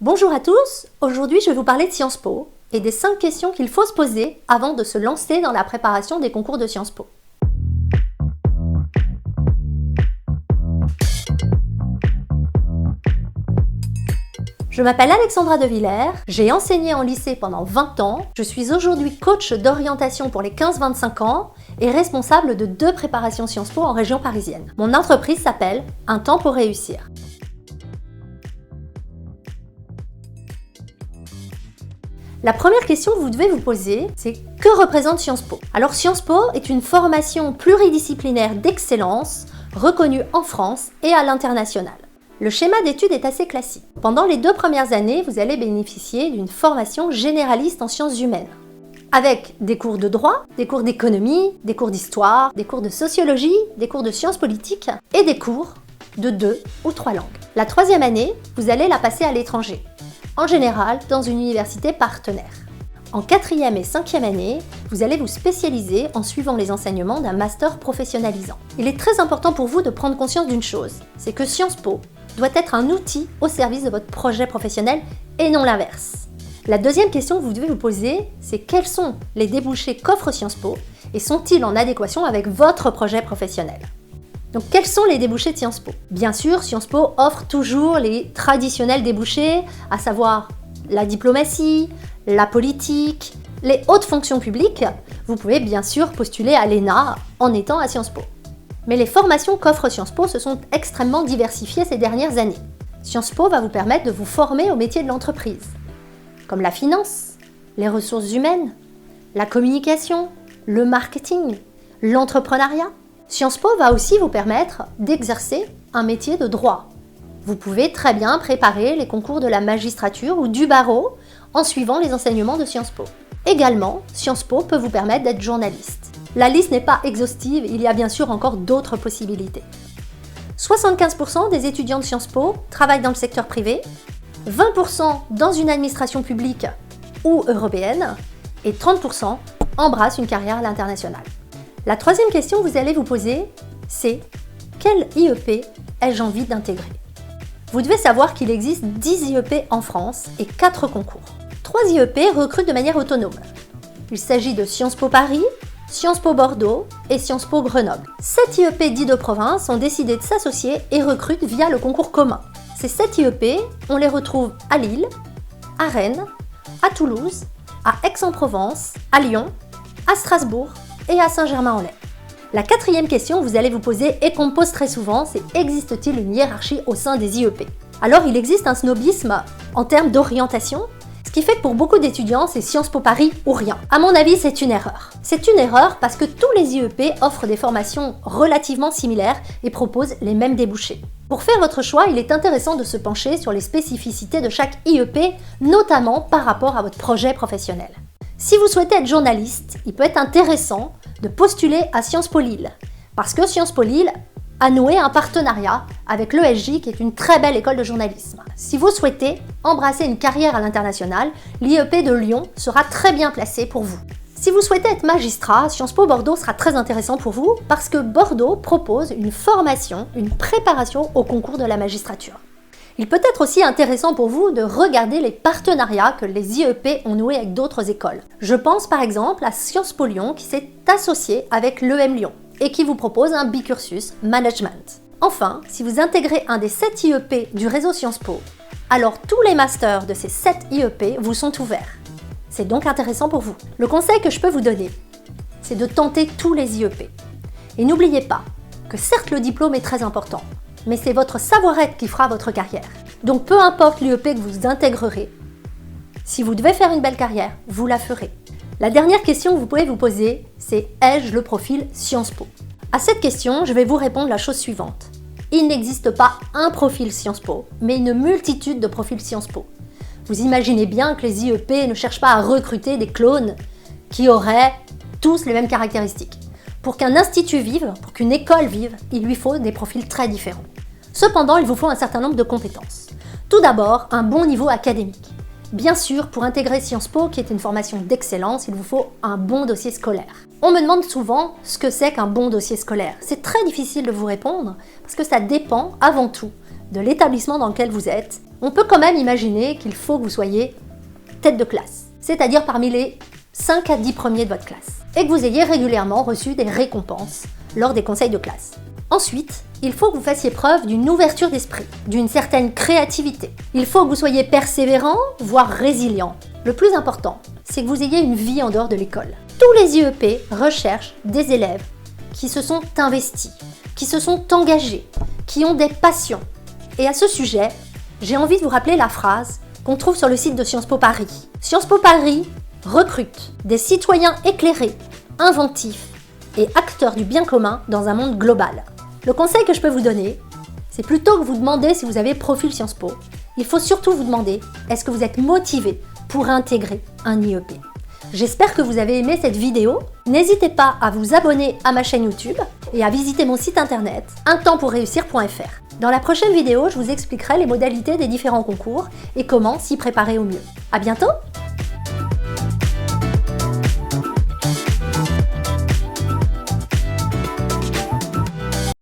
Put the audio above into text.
Bonjour à tous, aujourd'hui je vais vous parler de Sciences Po et des 5 questions qu'il faut se poser avant de se lancer dans la préparation des concours de Sciences Po. Je m'appelle Alexandra De Villers, j'ai enseigné en lycée pendant 20 ans, je suis aujourd'hui coach d'orientation pour les 15-25 ans et responsable de 2 préparations Sciences Po en région parisienne. Mon entreprise s'appelle Un temps pour réussir. La première question que vous devez vous poser, c'est que représente Sciences Po? Alors Sciences Po est une formation pluridisciplinaire d'excellence reconnue en France et à l'international. Le schéma d'études est assez classique. Pendant les 2 premières années, vous allez bénéficier d'une formation généraliste en sciences humaines, avec des cours de droit, des cours d'économie, des cours d'histoire, des cours de sociologie, des cours de sciences politiques et des cours de 2 ou 3 langues. La 3e année, vous allez la passer à l'étranger, en général dans une université partenaire. En 4e et 5e année, vous allez vous spécialiser en suivant les enseignements d'un master professionnalisant. Il est très important pour vous de prendre conscience d'une chose, c'est que Sciences Po doit être un outil au service de votre projet professionnel et non l'inverse. La 2e question que vous devez vous poser, c'est quels sont les débouchés qu'offre Sciences Po et sont-ils en adéquation avec votre projet professionnel? Donc quels sont les débouchés de Sciences Po? Bien sûr, Sciences Po offre toujours les traditionnels débouchés, à savoir la diplomatie, la politique, les hautes fonctions publiques. Vous pouvez bien sûr postuler à l'ENA en étant à Sciences Po. Mais les formations qu'offre Sciences Po se sont extrêmement diversifiées ces dernières années. Sciences Po va vous permettre de vous former au métier de l'entreprise, comme la finance, les ressources humaines, la communication, le marketing, l'entrepreneuriat. Sciences Po va aussi vous permettre d'exercer un métier de droit. Vous pouvez très bien préparer les concours de la magistrature ou du barreau en suivant les enseignements de Sciences Po. Également, Sciences Po peut vous permettre d'être journaliste. La liste n'est pas exhaustive, il y a bien sûr encore d'autres possibilités. 75% des étudiants de Sciences Po travaillent dans le secteur privé, 20% dans une administration publique ou européenne et 30% embrassent une carrière à l'international. La 3e question que vous allez vous poser, c'est quel IEP ai-je envie d'intégrer? Vous devez savoir qu'il existe 10 IEP en France et 4 concours. 3 IEP recrutent de manière autonome. Il s'agit de Sciences Po Paris, Sciences Po Bordeaux et Sciences Po Grenoble. 7 IEP dits de province ont décidé de s'associer et recrutent via le concours commun. Ces 7 IEP, on les retrouve à Lille, à Rennes, à Toulouse, à Aix-en-Provence, à Lyon, à Strasbourg et à Saint-Germain-en-Laye. La 4e question que vous allez vous poser et qu'on me pose très souvent, c'est existe-t-il une hiérarchie au sein des IEP? Alors il existe un snobisme en termes d'orientation, ce qui fait que pour beaucoup d'étudiants, c'est Sciences Po Paris ou rien. À mon avis, c'est une erreur. C'est une erreur parce que tous les IEP offrent des formations relativement similaires et proposent les mêmes débouchés. Pour faire votre choix, il est intéressant de se pencher sur les spécificités de chaque IEP, notamment par rapport à votre projet professionnel. Si vous souhaitez être journaliste, il peut être intéressant de postuler à Sciences Po Lille, parce que Sciences Po Lille a noué un partenariat avec l'ESJ, qui est une très belle école de journalisme. Si vous souhaitez embrasser une carrière à l'international, l'IEP de Lyon sera très bien placé pour vous. Si vous souhaitez être magistrat, Sciences Po Bordeaux sera très intéressant pour vous, parce que Bordeaux propose une formation, une préparation au concours de la magistrature. Il peut être aussi intéressant pour vous de regarder les partenariats que les IEP ont noués avec d'autres écoles. Je pense par exemple à Sciences Po Lyon qui s'est associé avec l'EM Lyon et qui vous propose un bicursus management. Enfin, si vous intégrez un des 7 IEP du réseau Sciences Po, alors tous les masters de ces 7 IEP vous sont ouverts. C'est donc intéressant pour vous. Le conseil que je peux vous donner, c'est de tenter tous les IEP. Et n'oubliez pas que certes le diplôme est très important, mais c'est votre savoir-être qui fera votre carrière. Donc peu importe l'IEP que vous intégrerez, si vous devez faire une belle carrière, vous la ferez. La dernière question que vous pouvez vous poser, c'est ai-je le profil Sciences Po? À cette question, je vais vous répondre la chose suivante. Il n'existe pas un profil Sciences Po, mais une multitude de profils Sciences Po. Vous imaginez bien que les IEP ne cherchent pas à recruter des clones qui auraient tous les mêmes caractéristiques. Pour qu'un institut vive, pour qu'une école vive, il lui faut des profils très différents. Cependant, il vous faut un certain nombre de compétences. Tout d'abord, un bon niveau académique. Bien sûr, pour intégrer Sciences Po, qui est une formation d'excellence, il vous faut un bon dossier scolaire. On me demande souvent ce que c'est qu'un bon dossier scolaire. C'est très difficile de vous répondre, parce que ça dépend, avant tout, de l'établissement dans lequel vous êtes, on peut quand même imaginer qu'il faut que vous soyez tête de classe, c'est-à-dire parmi les 5 à 10 premiers de votre classe, et que vous ayez régulièrement reçu des récompenses lors des conseils de classe. Ensuite, il faut que vous fassiez preuve d'une ouverture d'esprit, d'une certaine créativité. Il faut que vous soyez persévérant, voire résilient. Le plus important, c'est que vous ayez une vie en dehors de l'école. Tous les IEP recherchent des élèves qui se sont investis, qui se sont engagés, qui ont des passions. Et à ce sujet, j'ai envie de vous rappeler la phrase qu'on trouve sur le site de Sciences Po Paris. Sciences Po Paris recrute des citoyens éclairés, inventifs et acteurs du bien commun dans un monde global. Le conseil que je peux vous donner, c'est plutôt que vous demandez si vous avez profil Sciences Po, il faut surtout vous demander est-ce que vous êtes motivé pour intégrer un IEP. J'espère que vous avez aimé cette vidéo. N'hésitez pas à vous abonner à ma chaîne YouTube et à visiter mon site internet untemppourreussir.fr. Dans la prochaine vidéo, je vous expliquerai les modalités des différents concours et comment s'y préparer au mieux. À bientôt!